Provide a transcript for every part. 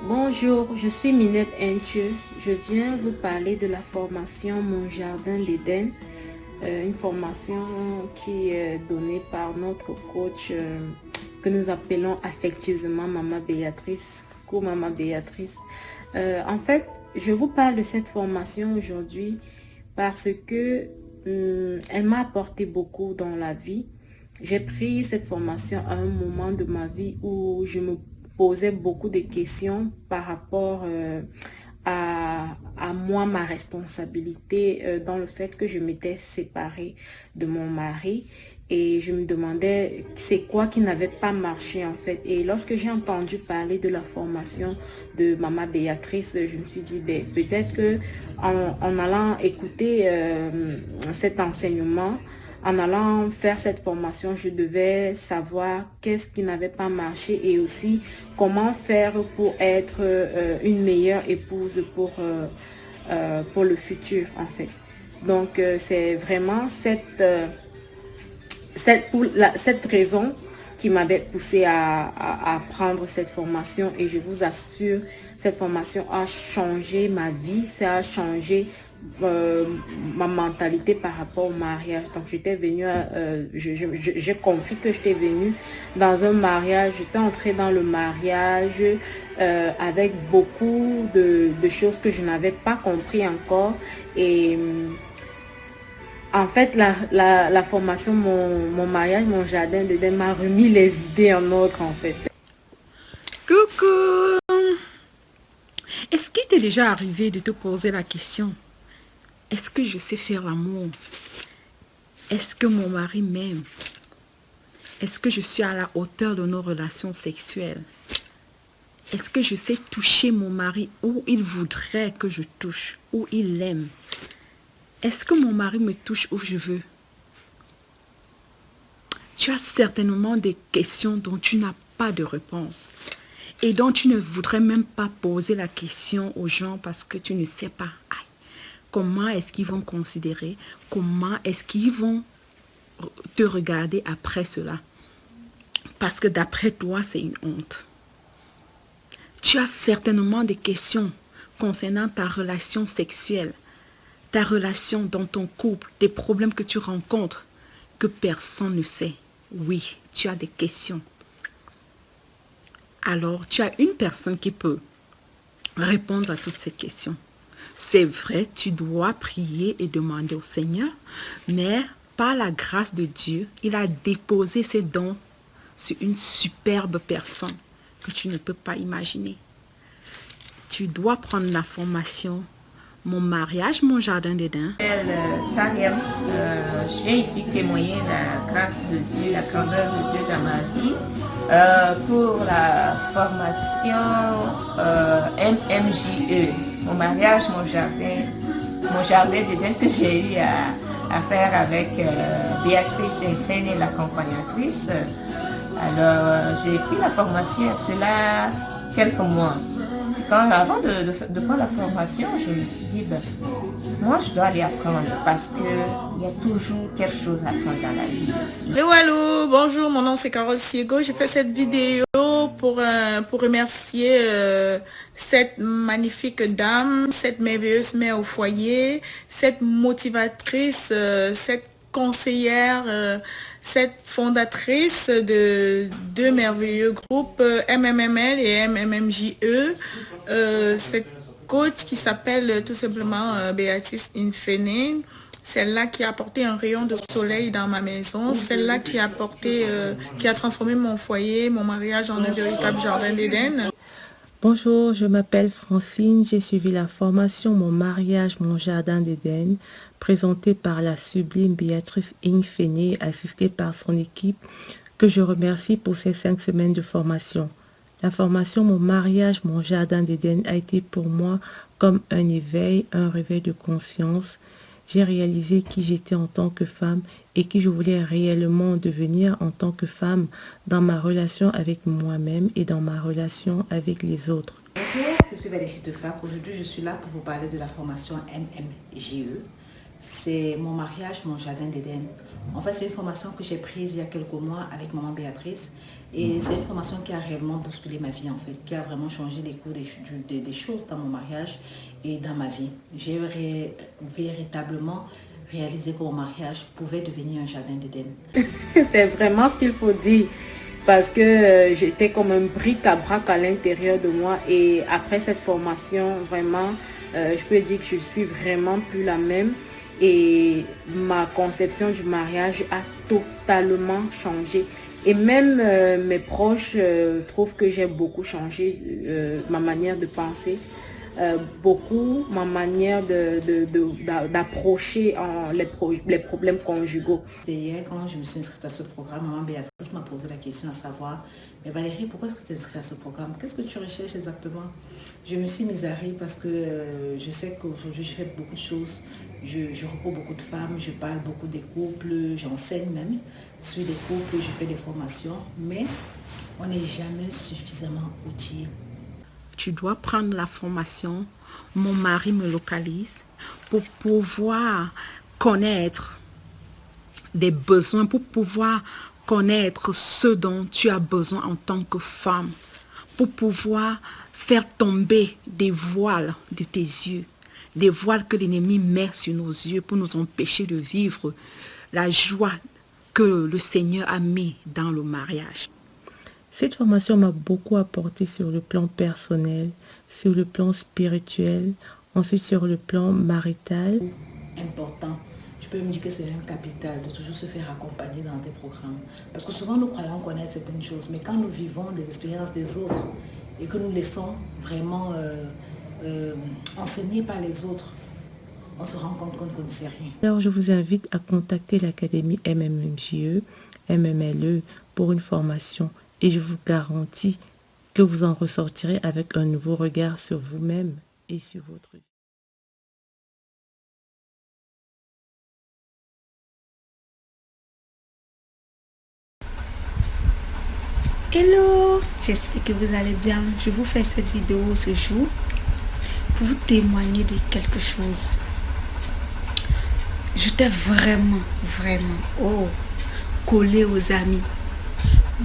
Bonjour, je suis Minette Inthieu. Je viens vous parler de la formation Mon Jardin d'Éden, une formation qui est donnée par notre coach que nous appelons affectueusement Maman Béatrice. Coucou Maman Béatrice. En fait, je vous parle de cette formation aujourd'hui parce que elle m'a apporté beaucoup dans la vie. J'ai pris cette formation à un moment de ma vie où je me posais beaucoup de questions par rapport à moi, ma responsabilité dans le fait que je m'étais séparée de mon mari. Et je me demandais c'est quoi qui n'avait pas marché en fait. Et lorsque j'ai entendu parler de la formation de Maman Béatrice, je me suis dit peut-être que en allant écouter cet enseignement, en allant faire cette formation, je devais savoir qu'est-ce qui n'avait pas marché et aussi comment faire pour être une meilleure épouse pour le futur en fait. Donc c'est vraiment cette raison qui m'avait poussé à prendre cette formation et je vous assure, cette formation a changé ma vie, ça a changé ma mentalité par rapport au mariage. Donc j'étais venue, j'ai compris que j'étais venue dans un mariage, j'étais entrée dans le mariage avec beaucoup de choses que je n'avais pas compris encore et en fait, la formation, mon mariage, mon jardin d'Éden m'a remis les idées en ordre, en fait. Coucou! Est-ce qu'il t'est déjà arrivé de te poser la question? Est-ce que je sais faire l'amour? Est-ce que mon mari m'aime? Est-ce que je suis à la hauteur de nos relations sexuelles? Est-ce que je sais toucher mon mari où il voudrait que je touche, où il l'aime? Est-ce que mon mari me touche où je veux? Tu as certainement des questions dont tu n'as pas de réponse et dont tu ne voudrais même pas poser la question aux gens parce que tu ne sais pas comment est-ce qu'ils vont considérer, comment est-ce qu'ils vont te regarder après cela. Parce que d'après toi, c'est une honte. Tu as certainement des questions concernant ta relation sexuelle, ta relation dans ton couple, des problèmes que tu rencontres, que personne ne sait. Oui, tu as des questions. Alors, tu as une personne qui peut répondre à toutes ces questions. C'est vrai, tu dois prier et demander au Seigneur, mais par la grâce de Dieu, il a déposé ses dons sur une superbe personne que tu ne peux pas imaginer. Tu dois prendre la formation Mon mariage, mon jardin d'Éden. Kariam, je viens ici témoigner la grâce de Dieu, la grandeur de Dieu dans ma vie pour la formation MMJE, mon mariage, mon jardin d'Éden que j'ai eu à faire avec Béatrice Infene, l'accompagnatrice. Alors j'ai pris la formation à cela quelques mois. Avant de prendre la formation, je me suis dit, moi je dois aller apprendre parce qu'il y a toujours quelque chose à apprendre dans la vie. Hello, bonjour, mon nom c'est Carole Siego. J'ai fait cette vidéo pour remercier cette magnifique dame, cette merveilleuse mère au foyer, cette motivatrice, cette conseillère, cette fondatrice de deux merveilleux groupes MMML et MMMJE, cette coach qui s'appelle tout simplement Béatrice Infene, celle-là qui a apporté un rayon de soleil dans ma maison, celle-là qui a qui a transformé mon foyer, mon mariage en un véritable jardin d'Éden. Bonjour, je m'appelle Francine, j'ai suivi la formation Mon mariage, mon jardin d'Éden, présentée par la sublime Béatrice Infene, assistée par son équipe, que je remercie pour ces 5 semaines de formation. La formation Mon mariage, mon jardin d'Éden a été pour moi comme un éveil, un réveil de conscience. J'ai réalisé qui j'étais en tant que femme et qui je voulais réellement devenir en tant que femme dans ma relation avec moi-même et dans ma relation avec les autres. Bonjour, je suis Valérie Tefak. Aujourd'hui, je suis là pour vous parler de la formation MMJE, c'est mon mariage, mon jardin d'Éden. En fait, c'est une formation que j'ai prise il y a quelques mois avec maman Béatrice. Et c'est une formation qui a réellement bousculé ma vie, en fait, qui a vraiment changé les cours des choses dans mon mariage et dans ma vie. J'ai véritablement réalisé que mon mariage pouvait devenir un jardin d'Éden. C'est vraiment ce qu'il faut dire. Parce que j'étais comme un bric-à-brac à l'intérieur de moi. Et après cette formation, vraiment, je peux dire que je suis vraiment plus la même. Et ma conception du mariage a totalement changé. Et même mes proches trouvent que j'ai beaucoup changé ma manière de penser. Beaucoup ma manière d'approcher les problèmes conjugaux. C'est hier quand je me suis inscrite à ce programme, maman Béatrice m'a posé la question à savoir, mais Valérie, pourquoi est-ce que tu es inscrite à ce programme? Qu'est-ce que tu recherches exactement? Je me suis mise à rire parce que je sais qu'aujourd'hui je fais beaucoup de choses. Je recours beaucoup de femmes, je parle beaucoup des couples, j'enseigne même sur les couples, je fais des formations, mais on n'est jamais suffisamment outillé. Tu dois prendre la formation, mon mari me localise, pour pouvoir connaître des besoins, pour pouvoir connaître ce dont tu as besoin en tant que femme, pour pouvoir faire tomber des voiles de tes yeux, des voiles que l'ennemi met sur nos yeux pour nous empêcher de vivre la joie que le Seigneur a mis dans le mariage. Cette formation m'a beaucoup apporté sur le plan personnel, sur le plan spirituel, ensuite sur le plan marital. Important. Je peux me dire que c'est un capital de toujours se faire accompagner dans des programmes. Parce que souvent nous croyons connaître certaines choses, mais quand nous vivons des expériences des autres et que nous laissons vraiment enseigner par les autres, on se rend compte qu'on ne sait rien. Alors je vous invite à contacter l'Académie MMMJE, MMLE pour une formation et je vous garantis que vous en ressortirez avec un nouveau regard sur vous-même et sur votre vie. Hello, j'espère que vous allez bien. Je vous fais cette vidéo ce jour pour vous témoigner de quelque chose. J'étais vraiment collée aux amis.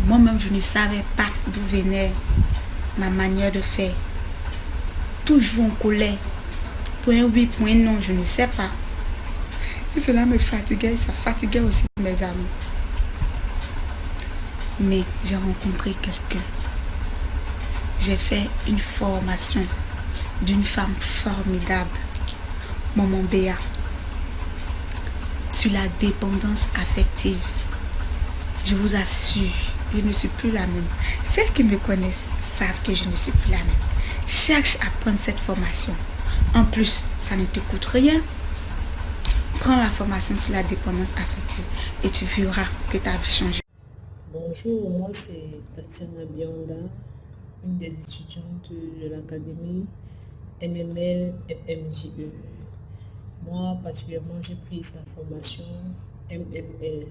Moi-même, je ne savais pas d'où venait ma manière de faire. Toujours en colère. Point oui, point non, je ne sais pas. Et cela me fatiguait, ça fatiguait aussi mes amis. Mais j'ai rencontré quelqu'un. J'ai fait une formation d'une femme formidable, Maman Béa, sur la dépendance affective. Je vous assure, je ne suis plus la même. Celles qui me connaissent savent que je ne suis plus la même. Cherche à prendre cette formation. En plus, ça ne te coûte rien. Prends la formation sur la dépendance affective et tu verras que ta vie change. Bonjour, moi c'est Tatiana Bionda, une des étudiantes de l'académie MML MJE. Moi particulièrement j'ai pris la formation MML.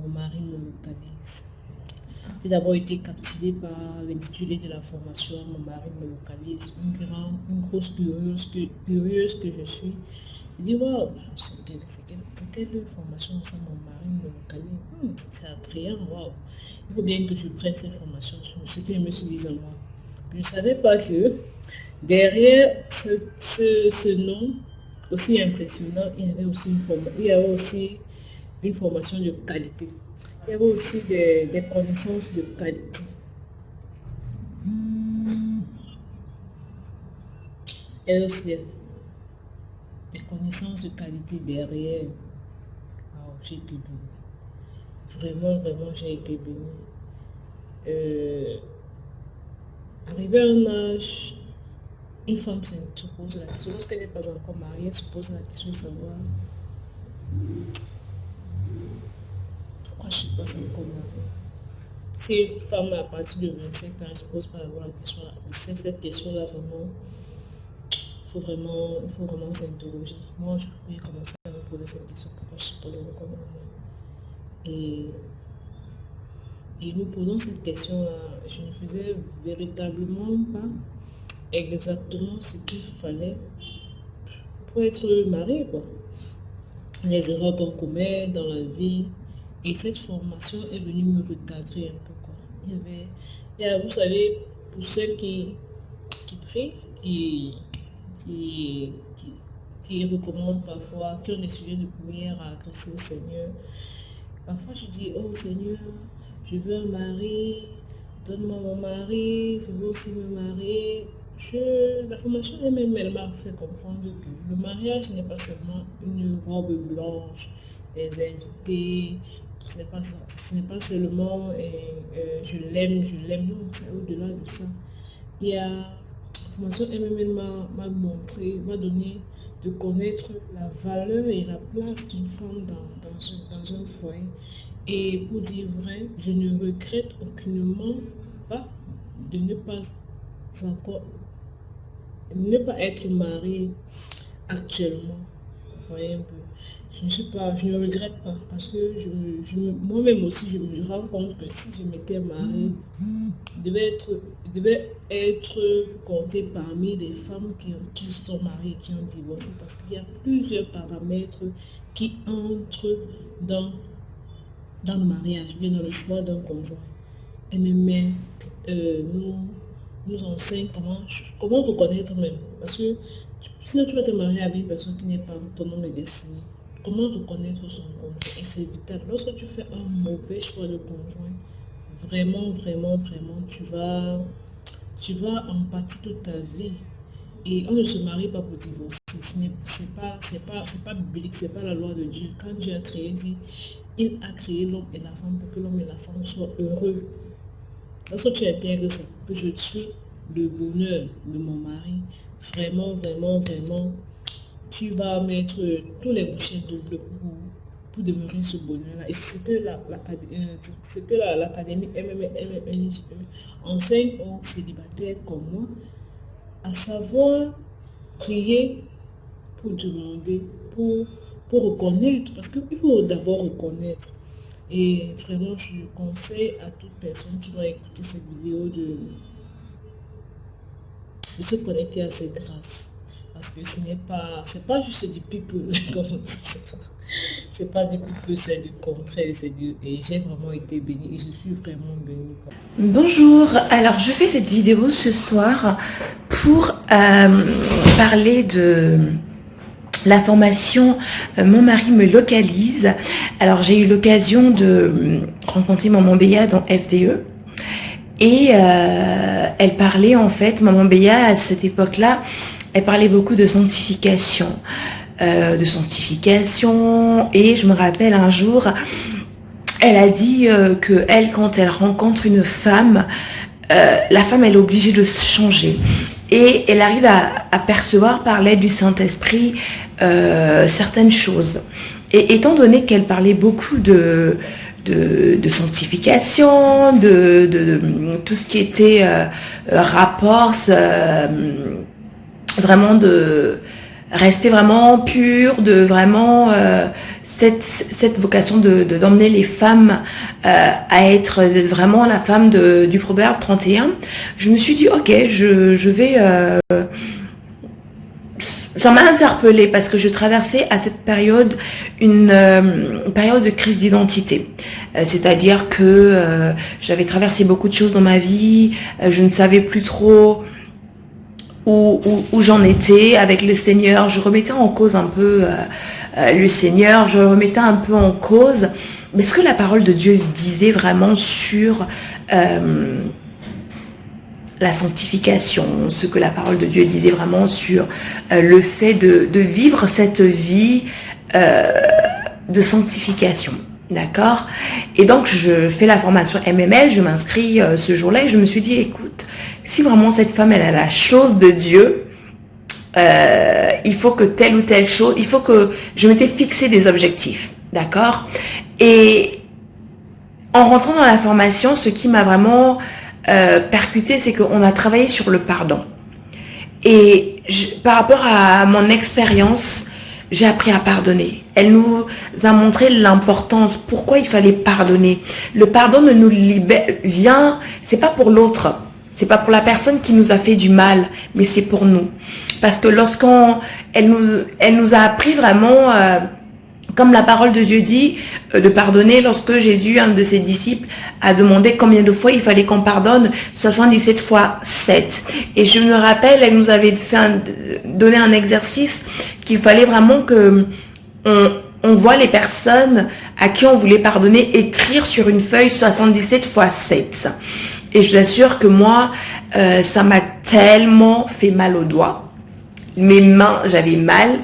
Mon mari me localise. J'ai d'abord été captivée par l'intitulé de la formation. Mon mari me localise. Une grosse curieuse que je suis. Je dis waouh, c'est quelle formation ça, mon mari me localise. C'est attrayant, waouh. Il faut bien que je prenne cette formation. Ce que je me suis dit en moi. Je ne savais pas que derrière ce nom aussi impressionnant, il y avait aussi une formation de qualité. Il y avait aussi des connaissances de qualité. Il y avait aussi des connaissances de qualité derrière. Wow, j'ai été bénie. Vraiment, j'ai été bénie. Arrivé à un âge, une femme se pose la question, lorsqu'elle n'est pas encore mariée, elle se pose la question de savoir pourquoi je ne suis pas encore mariée. Si une femme à partir de 25 ans ne se pose pas la question, cette question-là, vraiment, il faut vraiment s'interroger. Moi, je pouvais commencer à me poser cette question, pourquoi je ne suis pas encore mariée. Et nous posant cette question-là, je ne faisais véritablement pas exactement ce qu'il fallait pour être mariée, quoi. les erreurs qu'on commet dans la vie. Et cette formation est venue me recadrer un peu, quoi. Vous savez, pour ceux qui prient, qui recommandent parfois, qui ont des sujets de prière à adresser au Seigneur, parfois je dis, oh Seigneur, je veux un mari, donne-moi mon mari, je veux aussi me marier. La formation elle m'a fait comprendre que le mariage n'est pas seulement une robe blanche, des invités, ce n'est pas seulement je l'aime, non, c'est au-delà de ça. La formation MML m'a donné de connaître la valeur et la place d'une femme dans un foyer. Et pour dire vrai, je ne regrette aucunement pas de ne pas être mariée actuellement. Vous voyez un peu. Je ne regrette pas parce que moi-même aussi je me rends compte que si je m'étais mariée, je devais être comptée parmi les femmes qui sont mariées, qui ont divorcé, parce qu'il y a plusieurs paramètres qui entrent dans le mariage, bien dans le choix d'un conjoint. Et même nous enseigne comment reconnaître même, parce que sinon tu vas te marier avec une personne qui n'est pas ton homme est destiné. Comment reconnaître son conjoint? Et c'est vital. Lorsque tu fais un mauvais choix de conjoint, vraiment, tu vas en pâtir toute ta vie. Et on ne se marie pas pour divorcer. C'est pas biblique, c'est pas la loi de Dieu. Quand Dieu a créé, il a créé l'homme et la femme pour que l'homme et la femme soient heureux. Lorsque tu intègres ça, que je suis le bonheur de mon mari, vraiment, tu vas mettre tous les bouchées doubles pour demeurer ce bonheur-là. Et c'est ce que l'Académie MMNJE enseigne aux célibataires comme moi, à savoir prier pour demander, pour reconnaître, parce qu'il faut d'abord reconnaître. Et vraiment, je conseille à toute personne qui va écouter cette vidéo de se connecter à cette grâce. Parce que c'est pas juste du people, c'est pas du people, c'est du contraire, et j'ai vraiment été bénie, et je suis vraiment bénie. Bonjour, alors je fais cette vidéo ce soir pour parler de la formation Mon mari me localise. Alors j'ai eu l'occasion de rencontrer Maman Béa dans FDE. Et elle parlait en fait, Maman Béa à cette époque-là, elle parlait beaucoup de sanctification, et je me rappelle un jour, elle a dit que elle, quand elle rencontre une femme, la femme elle est obligée de se changer et elle arrive à percevoir par l'aide du Saint-Esprit certaines choses. Et étant donné qu'elle parlait beaucoup de sanctification, de tout ce qui était rapport, vraiment de rester vraiment pur, de vraiment cette vocation d'emmener les femmes à être vraiment la femme du Proverbe 31, je me suis dit ok, je vais... ça m'a interpellée parce que je traversais à cette période une période de crise d'identité. C'est-à-dire que j'avais traversé beaucoup de choses dans ma vie, je ne savais plus trop où j'en étais avec le Seigneur. Je remettais en cause un peu le Seigneur, je remettais un peu en cause mais ce que la parole de Dieu disait vraiment sur la sanctification, ce que la parole de Dieu disait vraiment sur le fait de vivre cette vie de sanctification. D'accord? Et donc, je fais la formation MML, je m'inscris ce jour-là et je me suis dit, écoute, si vraiment cette femme, elle a la chose de Dieu, il faut que telle ou telle chose, il faut que je m'étais fixé des objectifs. D'accord? Et en rentrant dans la formation, ce qui m'a vraiment percuté, c'est qu'on a travaillé sur le pardon. Et par rapport à mon expérience, j'ai appris à pardonner. Elle nous a montré l'importance, pourquoi il fallait pardonner. Le pardon ne nous vient, c'est pas pour l'autre, c'est pas pour la personne qui nous a fait du mal, mais c'est pour nous. Parce que elle nous a appris vraiment Comme la parole de Dieu dit, de pardonner lorsque Jésus, un de ses disciples, a demandé combien de fois il fallait qu'on pardonne, 77 fois 7. Et je me rappelle, elle nous avait donné un exercice qu'il fallait vraiment que on voit les personnes à qui on voulait pardonner écrire sur une feuille 77 fois 7. Et je vous assure que moi, ça m'a tellement fait mal aux doigts. Mes mains, j'avais mal,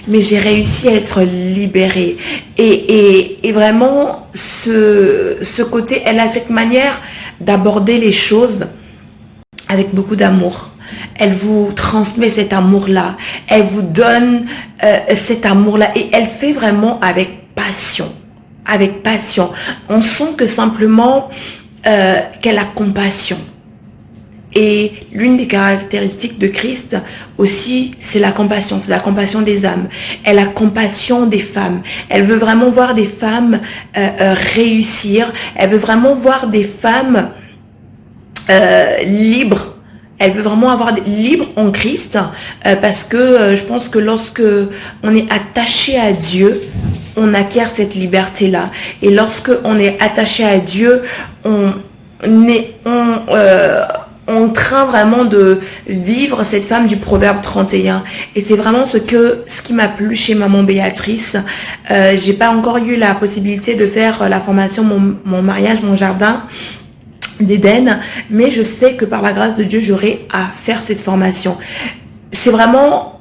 mais j'ai réussi à être libérée. Et vraiment, ce côté, elle a cette manière d'aborder les choses avec beaucoup d'amour. Elle vous transmet cet amour-là. Elle vous donne cet amour-là. Et elle fait vraiment avec passion. Avec passion. On sent que simplement qu'elle a compassion. Et l'une des caractéristiques de Christ aussi, c'est la compassion des âmes. Elle a compassion des femmes. Elle veut vraiment voir des femmes réussir. Elle veut vraiment voir des femmes libres. Elle veut vraiment avoir libre en Christ parce que je pense que lorsque on est attaché à Dieu, on acquiert cette liberté-là. Et lorsque on est attaché à Dieu, on train vraiment de vivre cette femme du proverbe 31. Et c'est vraiment ce qui m'a plu chez maman Béatrice. J'ai pas encore eu la possibilité de faire la formation mon mariage, mon jardin d'Éden, mais je sais que par la grâce de Dieu, j'aurai à faire cette formation. C'est vraiment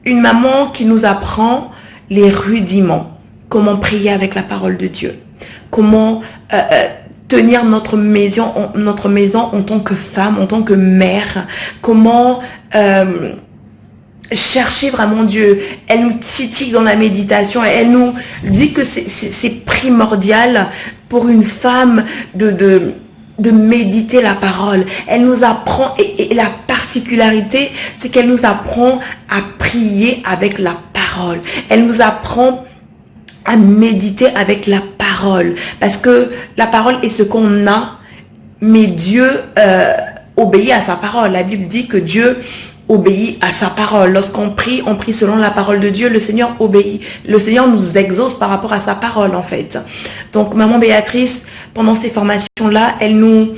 une maman qui nous apprend les rudiments, comment prier avec la parole de Dieu, comment tenir notre maison en tant que femme, en tant que mère, comment chercher vraiment Dieu. Elle nous titille dans la méditation, elle nous dit que c'est primordial pour une femme de méditer la parole. Elle nous apprend, et la particularité, c'est qu'elle nous apprend à prier avec la parole. Elle nous apprend à méditer avec la parole. Parce que la parole est ce qu'on a, mais Dieu obéit à sa parole. La Bible dit que Dieu obéit à sa parole. Lorsqu'on prie, on prie selon la parole de Dieu. Le Seigneur obéit. Le Seigneur nous exauce par rapport à sa parole, en fait. Donc, maman Béatrice, pendant ces formations-là, elle nous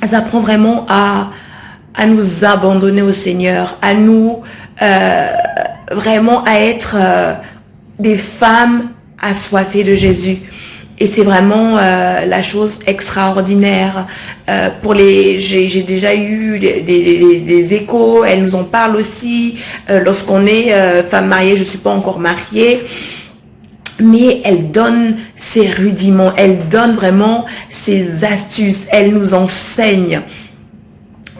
apprend vraiment à nous abandonner au Seigneur, à nous vraiment à être des femmes assoiffées de Jésus. Et c'est vraiment la chose extraordinaire. J'ai déjà eu des échos, elles nous en parlent aussi. Lorsqu'on est femme mariée, je ne suis pas encore mariée, mais elle donne ses rudiments, elle donne vraiment ses astuces, elle nous enseigne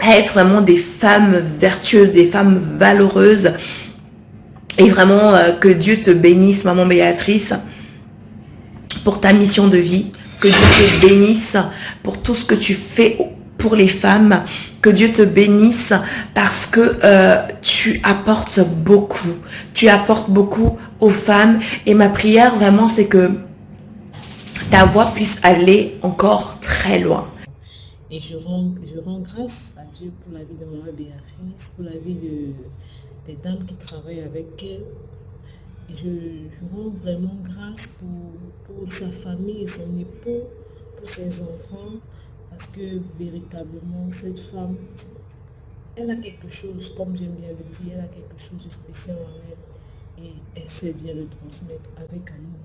à être vraiment des femmes vertueuses, des femmes valeureuses. Et vraiment que Dieu te bénisse, maman Béatrice, pour ta mission de vie, que Dieu te bénisse pour tout ce que tu fais pour les femmes, que Dieu te bénisse parce que tu apportes beaucoup aux femmes. Et ma prière vraiment, c'est que ta voix puisse aller encore très loin. Et je rends grâce à Dieu pour la vie de maman Béatrice, pour la vie des dames qui travaillent avec elle. Je rends vraiment grâce pour sa famille et son époux, pour ses enfants, parce que véritablement, cette femme, elle a quelque chose, comme j'aime bien le dire, elle a quelque chose de spécial en elle, et elle sait bien le transmettre avec amour.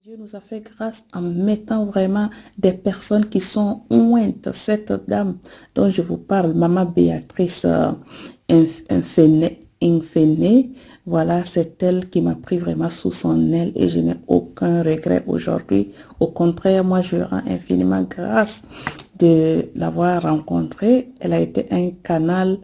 Dieu nous a fait grâce en mettant vraiment des personnes qui sont ointes. Cette dame dont je vous parle, maman Béatrice Inféné, voilà, c'est elle qui m'a pris vraiment sous son aile et je n'ai aucun regret aujourd'hui. Au contraire, moi je rends infiniment grâce de l'avoir rencontrée. Elle a été un canal,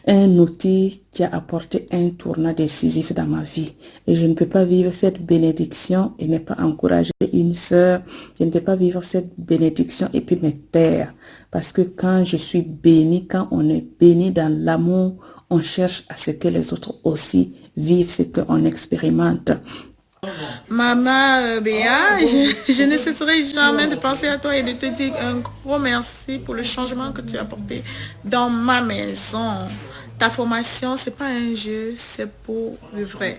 un outil qui a apporté un tournant décisif dans ma vie. Et je ne peux pas vivre cette bénédiction et ne pas encourager une sœur. Je ne peux pas vivre cette bénédiction et puis me taire. Parce que quand je suis bénie, quand on est béni dans l'amour, on cherche à ce que les autres aussi vivent ce qu'on expérimente. Maman Béa, je ne cesserai jamais de penser à toi et de te dire un gros merci pour le changement que tu as apporté dans ma maison. ta formation, c'est pas un jeu, c'est pour le vrai.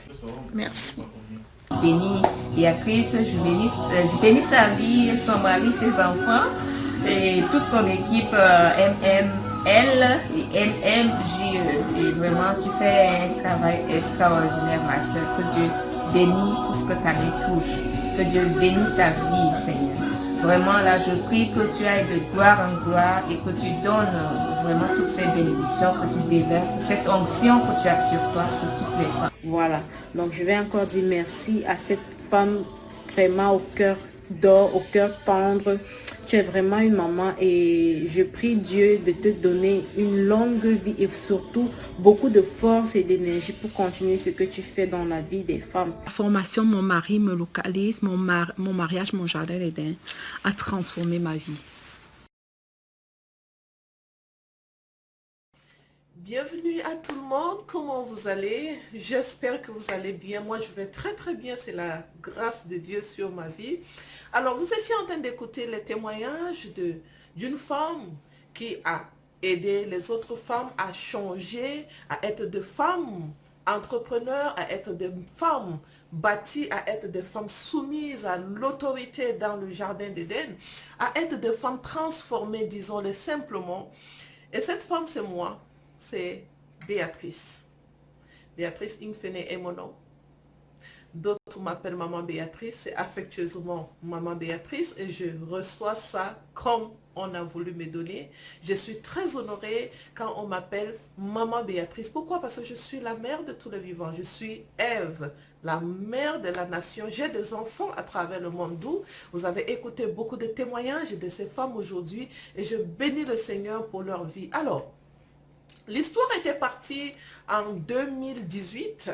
Merci. Bénis Béatrice, je bénis sa vie, son mari, ses enfants et toute son équipe MML et MMJE. Et vraiment, tu fais un travail extraordinaire, ma soeur. Que Dieu bénisse tout ce que ta main touche. Que Dieu bénisse ta vie, Seigneur. Vraiment, là, je prie que tu ailles de gloire en gloire et que tu donnes vraiment toutes ces bénédictions, que tu déverses, cette onction que tu as sur toi, sur toutes les femmes. Voilà, donc je vais encore dire merci à cette femme vraiment au cœur d'or, au cœur tendre. Tu es vraiment une maman et je prie Dieu de te donner une longue vie et surtout beaucoup de force et d'énergie pour continuer ce que tu fais dans la vie des femmes. La formation Mon mari me localise, mon mariage, mon jardin d'Éden a transformé ma vie. Bienvenue à tout le monde, comment vous allez? J'espère que vous allez bien. Moi, je vais très très bien, c'est la grâce de Dieu sur ma vie. Alors, vous étiez en train d'écouter les témoignages d'une femme qui a aidé les autres femmes à changer, à être des femmes entrepreneurs, à être des femmes bâties, à être des femmes soumises à l'autorité dans le jardin d'Éden, à être des femmes transformées, disons-le simplement. Et cette femme, c'est moi. C'est Béatrice. Béatrice Ingfene est mon nom. D'autres m'appellent Maman Béatrice. C'est affectueusement Maman Béatrice et je reçois ça comme on a voulu me donner. Je suis très honorée quand on m'appelle Maman Béatrice. Pourquoi? Parce que je suis la mère de tous les vivants. Je suis Ève, la mère de la nation. J'ai des enfants à travers le monde d'où vous avez écouté beaucoup de témoignages de ces femmes aujourd'hui et je bénis le Seigneur pour leur vie. Alors, l'histoire était partie en 2018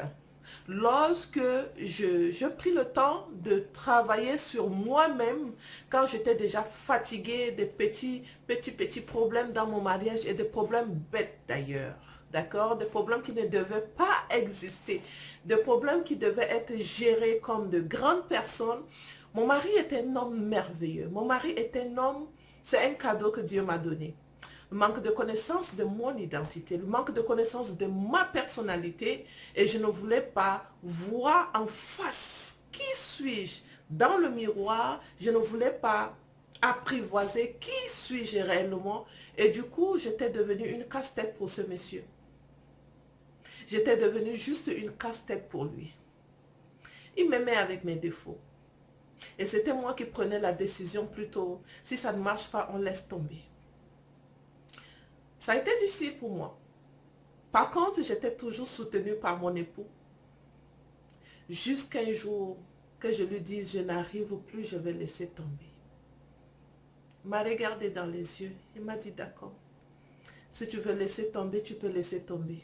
lorsque je pris le temps de travailler sur moi-même quand j'étais déjà fatiguée des petits problèmes dans mon mariage et des problèmes bêtes d'ailleurs. D'accord? Des problèmes qui ne devaient pas exister. Des problèmes qui devaient être gérés comme de grandes personnes. Mon mari est un homme merveilleux. Mon mari est un homme, c'est un cadeau que Dieu m'a donné. Le manque de connaissance de mon identité, le manque de connaissance de ma personnalité et je ne voulais pas voir en face qui suis-je dans le miroir, je ne voulais pas apprivoiser qui suis-je réellement et du coup j'étais devenue une casse-tête pour ce monsieur. J'étais devenue juste une casse-tête pour lui. Il m'aimait avec mes défauts et c'était moi qui prenais la décision plutôt, si ça ne marche pas on laisse tomber. Ça a été difficile pour moi. Par contre, j'étais toujours soutenue par mon époux. Jusqu'à un jour que je lui dise, je n'arrive plus, je vais laisser tomber. Il m'a regardé dans les yeux. Il m'a dit, d'accord. Si tu veux laisser tomber, tu peux laisser tomber.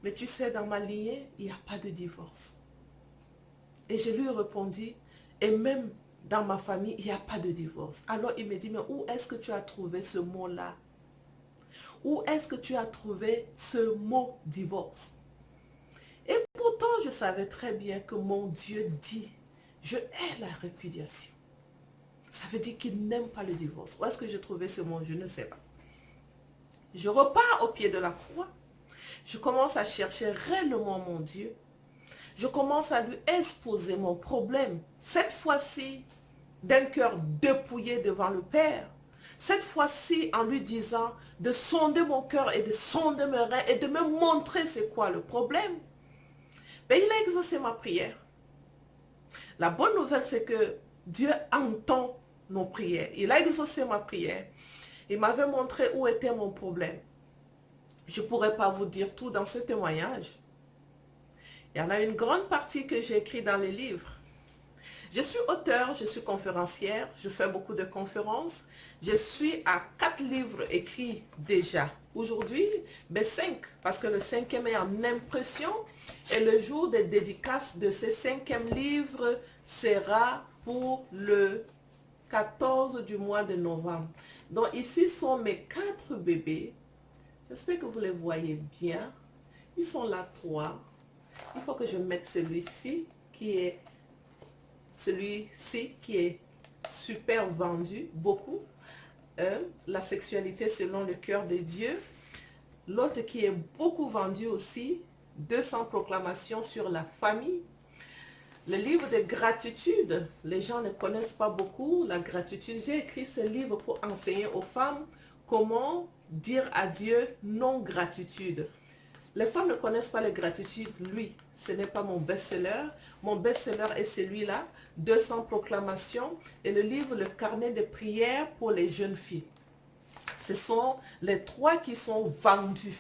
Mais tu sais, dans ma lignée, il n'y a pas de divorce. Et je lui ai répondu, et même dans ma famille, il n'y a pas de divorce. Alors il me dit, mais où est-ce que tu as trouvé ce mot-là? Où est-ce que tu as trouvé ce mot divorce? Et pourtant, je savais très bien que mon Dieu dit, je hais la répudiation. Ça veut dire qu'il n'aime pas le divorce. Où est-ce que j'ai trouvé ce mot? Je ne sais pas. Je repars au pied de la croix. Je commence à chercher réellement mon Dieu. Je commence à lui exposer mon problème. Cette fois-ci, d'un cœur dépouillé devant le Père. Cette fois-ci, en lui disant de sonder mon cœur et de sonder mes reins et de me montrer c'est quoi le problème. Mais il a exaucé ma prière. La bonne nouvelle, c'est que Dieu entend nos prières. Il a exaucé ma prière. Il m'avait montré où était mon problème. Je ne pourrais pas vous dire tout dans ce témoignage. Il y en a une grande partie que j'ai écrit dans les livres. Je suis auteure, je suis conférencière, je fais beaucoup de conférences. Je suis à 4 livres écrits déjà. Aujourd'hui, 5, parce que le 5e est en impression. Et le jour des dédicaces de ce 5e livre sera pour le 14 du mois de novembre. Donc ici sont mes 4 bébés. J'espère que vous les voyez bien. Ils sont là 3. Il faut que je mette celui-ci qui est super vendu, beaucoup. La sexualité selon le cœur de Dieu. L'autre qui est beaucoup vendu aussi, 200 proclamations sur la famille. Le livre de gratitude, les gens ne connaissent pas beaucoup la gratitude. J'ai écrit ce livre pour enseigner aux femmes comment dire à Dieu non gratitude. Les femmes ne connaissent pas la gratitude. Lui, ce n'est pas mon best-seller. Mon best-seller est celui-là, 200 proclamations, et le livre Le carnet de prières pour les jeunes filles. Ce sont les 3 qui sont vendus.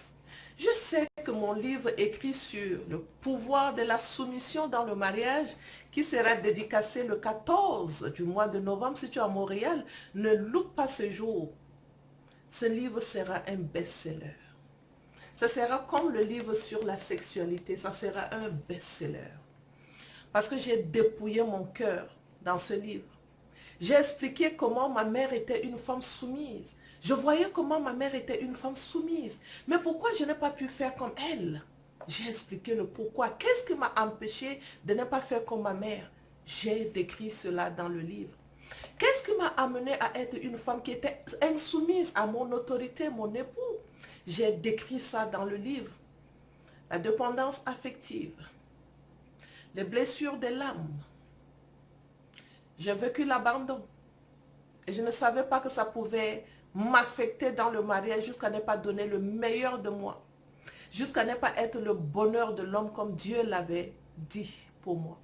Je sais que mon livre écrit sur le pouvoir de la soumission dans le mariage, qui sera dédicacé le 14 du mois de novembre, si tu es à Montréal, ne loupe pas ce jour. Ce livre sera un best-seller. Ça sera comme le livre sur la sexualité, ça sera un best-seller. Parce que j'ai dépouillé mon cœur dans ce livre. J'ai expliqué comment ma mère était une femme soumise. Je voyais comment ma mère était une femme soumise. Mais pourquoi je n'ai pas pu faire comme elle? J'ai expliqué le pourquoi. Qu'est-ce qui m'a empêché de ne pas faire comme ma mère? J'ai décrit cela dans le livre. Qu'est-ce qui m'a amené à être une femme qui était insoumise à mon autorité, mon époux? J'ai décrit ça dans le livre. La dépendance affective. Les blessures de l'âme. J'ai vécu l'abandon. Et je ne savais pas que ça pouvait m'affecter dans le mariage jusqu'à ne pas donner le meilleur de moi. Jusqu'à ne pas être le bonheur de l'homme comme Dieu l'avait dit pour moi.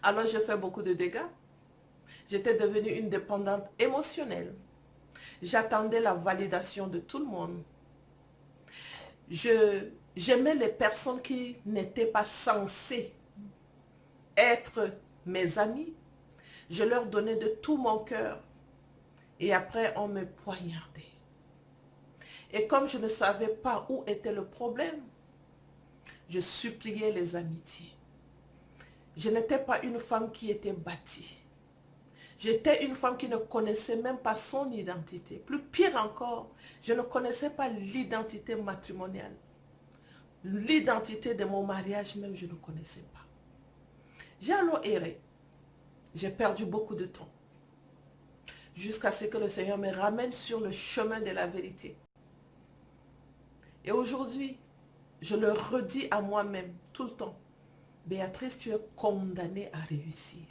Alors j'ai fait beaucoup de dégâts. J'étais devenue une dépendante émotionnelle. J'attendais la validation de tout le monde. J'aimais les personnes qui n'étaient pas censées être mes amis. Je leur donnais de tout mon cœur. Et après, on me poignardait. Et comme je ne savais pas où était le problème, je suppliais les amitiés. Je n'étais pas une femme qui était bâtie. J'étais une femme qui ne connaissait même pas son identité. Plus pire encore, je ne connaissais pas l'identité matrimoniale. L'identité de mon mariage même, je ne connaissais pas. J'ai alors erré. J'ai perdu beaucoup de temps. Jusqu'à ce que le Seigneur me ramène sur le chemin de la vérité. Et aujourd'hui, je le redis à moi-même tout le temps. Béatrice, tu es condamnée à réussir.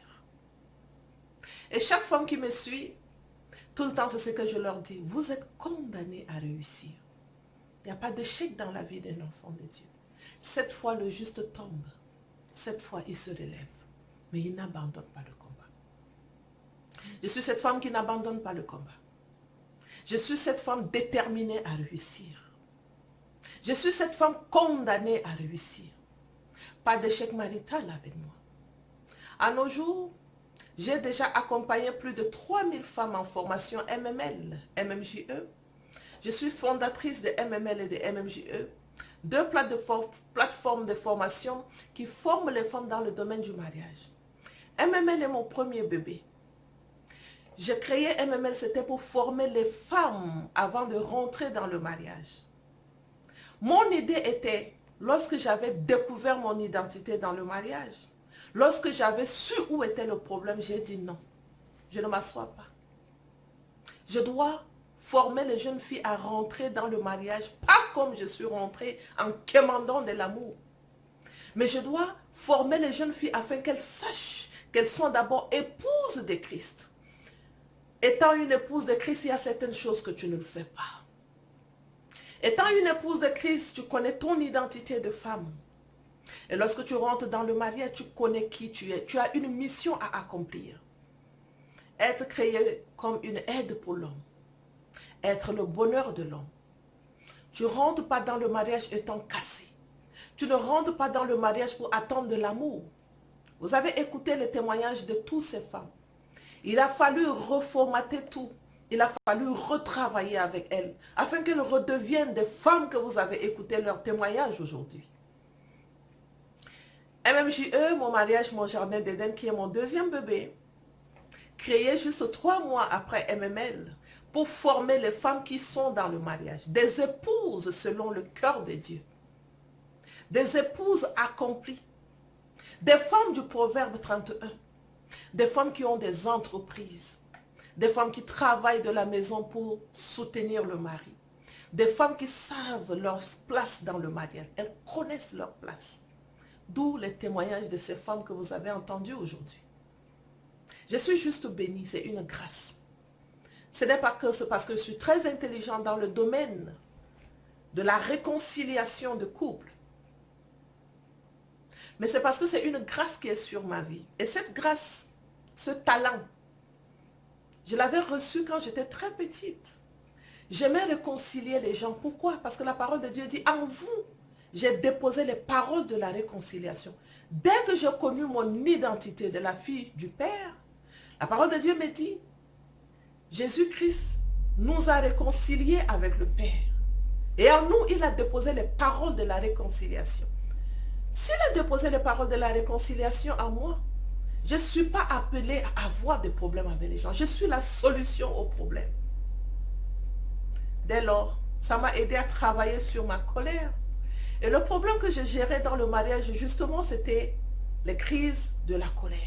Et chaque femme qui me suit, tout le temps, c'est ce que je leur dis. Vous êtes condamnés à réussir. Il n'y a pas d'échec dans la vie d'un enfant de Dieu. Cette fois, le juste tombe. Cette fois, il se relève. Mais il n'abandonne pas le combat. Je suis cette femme qui n'abandonne pas le combat. Je suis cette femme déterminée à réussir. Je suis cette femme condamnée à réussir. Pas d'échec marital avec moi. À nos jours, j'ai déjà accompagné plus de 3000 femmes en formation MML, MMJE. Je suis fondatrice de MML et de MMJE, 2 plateformes de formation qui forment les femmes dans le domaine du mariage. MML est mon premier bébé. J'ai créé MML, c'était pour former les femmes avant de rentrer dans le mariage. Mon idée était, lorsque j'avais découvert mon identité dans le mariage, lorsque j'avais su où était le problème, j'ai dit non, je ne m'assois pas. Je dois former les jeunes filles à rentrer dans le mariage, pas comme je suis rentrée en quémandant de l'amour. Mais je dois former les jeunes filles afin qu'elles sachent qu'elles sont d'abord épouses de Christ. Étant une épouse de Christ, il y a certaines choses que tu ne fais pas. Étant une épouse de Christ, tu connais ton identité de femme. Et lorsque tu rentres dans le mariage, tu connais qui tu es. Tu as une mission à accomplir. Être créé comme une aide pour l'homme. Être le bonheur de l'homme. Tu ne rentres pas dans le mariage étant cassé. Tu ne rentres pas dans le mariage pour attendre de l'amour. Vous avez écouté les témoignages de toutes ces femmes. Il a fallu reformater tout. Il a fallu retravailler avec elles afin qu'elles redeviennent des femmes que vous avez écouté leurs témoignages aujourd'hui. MMJE, mon mariage, mon jardin d'Éden, qui est mon deuxième bébé, créé juste 3 mois après MML pour former les femmes qui sont dans le mariage, des épouses selon le cœur de Dieu, des épouses accomplies, des femmes du Proverbe 31, des femmes qui ont des entreprises, des femmes qui travaillent de la maison pour soutenir le mari, Des femmes qui savent leur place dans le mariage. Elles connaissent leur place. D'où les témoignages de ces femmes que vous avez entendues aujourd'hui. Je suis juste bénie, c'est une grâce. Ce n'est pas que c'est parce que je suis très intelligente dans le domaine de la réconciliation de couple. Mais c'est parce que c'est une grâce qui est sur ma vie. Et cette grâce, ce talent, je l'avais reçu quand j'étais très petite. J'aimais réconcilier les gens. Pourquoi? Parce que la parole de Dieu dit, en vous, j'ai déposé les paroles de la réconciliation. Dès que j'ai connu mon identité de la fille du Père, la parole de Dieu me dit, Jésus-Christ nous a réconciliés avec le Père. Et en nous, il a déposé les paroles de la réconciliation. S'il a déposé les paroles de la réconciliation en moi, je ne suis pas appelée à avoir des problèmes avec les gens. Je suis la solution aux problèmes. Dès lors, ça m'a aidé à travailler sur ma colère. Et le problème que je gérais dans le mariage, justement, c'était les crises de la colère.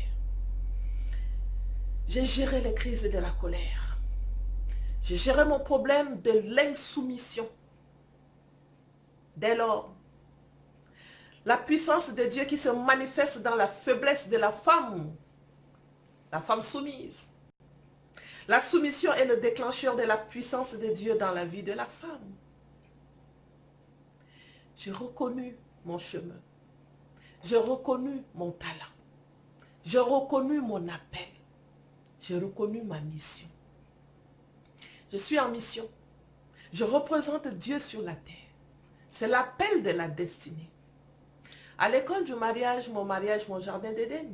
J'ai géré les crises de la colère. J'ai géré mon problème de l'insoumission. Dès lors, la puissance de Dieu qui se manifeste dans la faiblesse de la femme soumise. La soumission est le déclencheur de la puissance de Dieu dans la vie de la femme. J'ai reconnu mon chemin. J'ai reconnu mon talent. J'ai reconnu mon appel. J'ai reconnu ma mission. Je suis en mission. Je représente Dieu sur la terre. C'est l'appel de la destinée. À l'école du mariage, mon jardin d'Éden.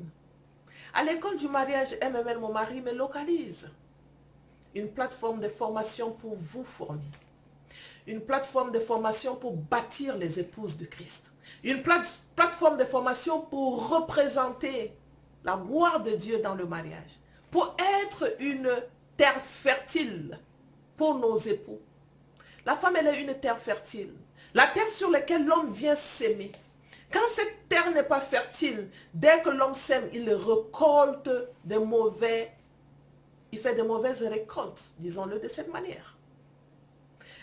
À l'école du mariage, MML, mon mari me localise. Une plateforme de formation pour vous former. Une plateforme de formation pour bâtir les épouses de Christ. Une plateforme de formation pour représenter la gloire de Dieu dans le mariage. Pour être une terre fertile pour nos époux. La femme, elle est une terre fertile. La terre sur laquelle l'homme vient s'aimer. Quand cette terre n'est pas fertile, dès que l'homme sème, il récolte il fait de mauvaises récoltes, disons-le de cette manière.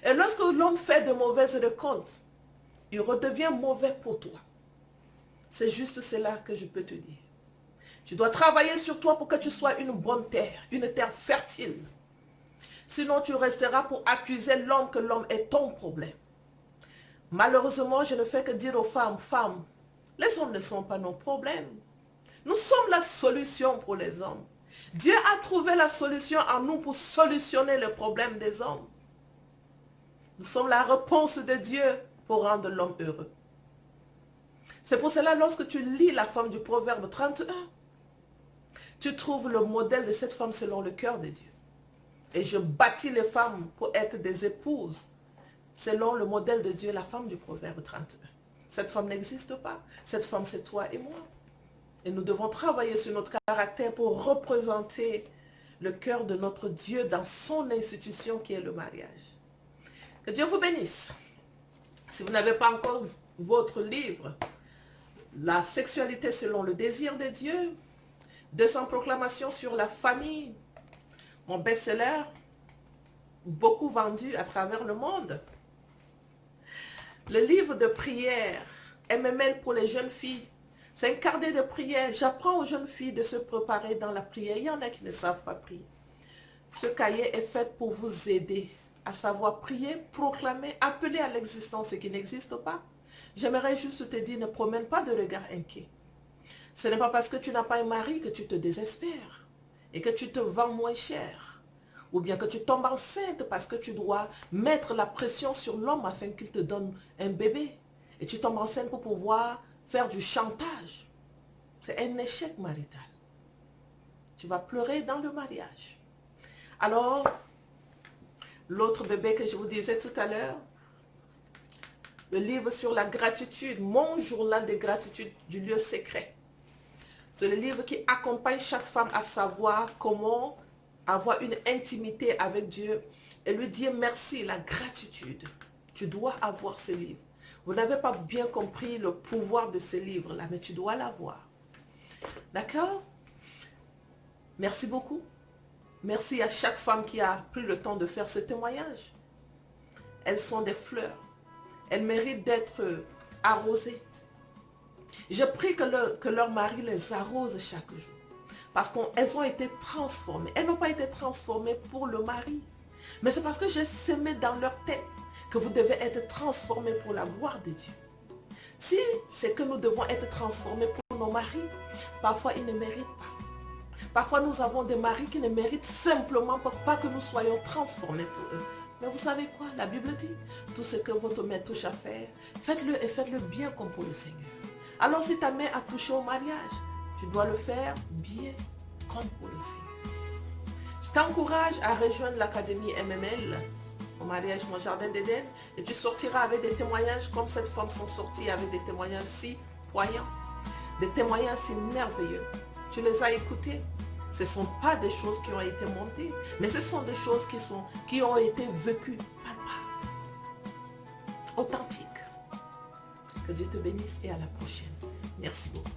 Et lorsque l'homme fait de mauvaises récoltes, il redevient mauvais pour toi. C'est juste cela que je peux te dire. Tu dois travailler sur toi pour que tu sois une bonne terre, une terre fertile. Sinon, tu resteras pour accuser l'homme que l'homme est ton problème. Malheureusement, je ne fais que dire aux femmes, les hommes ne sont pas nos problèmes. Nous sommes la solution pour les hommes. Dieu a trouvé la solution en nous pour solutionner le problème des hommes. Nous sommes la réponse de Dieu pour rendre l'homme heureux. C'est pour cela, lorsque tu lis la femme du Proverbe 31, tu trouves le modèle de cette femme selon le cœur de Dieu. Et je bâtis les femmes pour être des épouses selon le modèle de Dieu, la femme du Proverbe 31. Cette femme n'existe pas. Cette femme, c'est toi et moi. Et nous devons travailler sur notre caractère pour représenter le cœur de notre Dieu dans son institution qui est le mariage. Que Dieu vous bénisse. Si vous n'avez pas encore votre livre, La sexualité selon le désir de Dieu, 200 proclamations sur la famille, mon best-seller, beaucoup vendu à travers le monde. Le livre de prière, MML pour les jeunes filles, c'est un carnet de prière. J'apprends aux jeunes filles de se préparer dans la prière. Il y en a qui ne savent pas prier. Ce cahier est fait pour vous aider à savoir prier, proclamer, appeler à l'existence ce qui n'existe pas. J'aimerais juste te dire, ne promène pas de regard inquiet. Ce n'est pas parce que tu n'as pas un mari que tu te désespères et que tu te vends moins cher. Ou bien que tu tombes enceinte parce que tu dois mettre la pression sur l'homme afin qu'il te donne un bébé. Et tu tombes enceinte pour pouvoir faire du chantage. C'est un échec marital. Tu vas pleurer dans le mariage. Alors, l'autre bébé que je vous disais tout à l'heure, le livre sur la gratitude, mon journal de gratitude du lieu secret. C'est le livre qui accompagne chaque femme à savoir comment avoir une intimité avec Dieu et lui dire merci, la gratitude. Tu dois avoir ce livre. Vous n'avez pas bien compris le pouvoir de ce livre-là, mais tu dois l'avoir. D'accord? Merci beaucoup. Merci à chaque femme qui a pris le temps de faire ce témoignage. elles sont des fleurs. Elles méritent d'être arrosées. Je prie que leur mari les arrose chaque jour. Parce qu'elles ont été transformées. Elles n'ont pas été transformées pour le mari. Mais c'est parce que j'ai semé dans leur tête que vous devez être transformés pour la gloire de Dieu. Si c'est que nous devons être transformés pour nos maris, parfois ils ne méritent pas. Parfois nous avons des maris qui ne méritent simplement pas que nous soyons transformés pour eux. Mais vous savez quoi? La Bible dit, tout ce que votre main touche à faire, faites-le et faites-le bien comme pour le Seigneur. Alors si ta main a touché au mariage, tu dois le faire bien comme pour le Seigneur. Je t'encourage à rejoindre l'Académie MML, au mariage Mon Jardin d'Éden, et tu sortiras avec des témoignages comme cette femme sont sorties avec des témoignages si poignants, des témoignages si merveilleux. Tu les as écoutés. Ce ne sont pas des choses qui ont été montées, mais ce sont des choses qui ont été vécues, palpables, authentiques. Que Dieu te bénisse et à la prochaine. Merci beaucoup.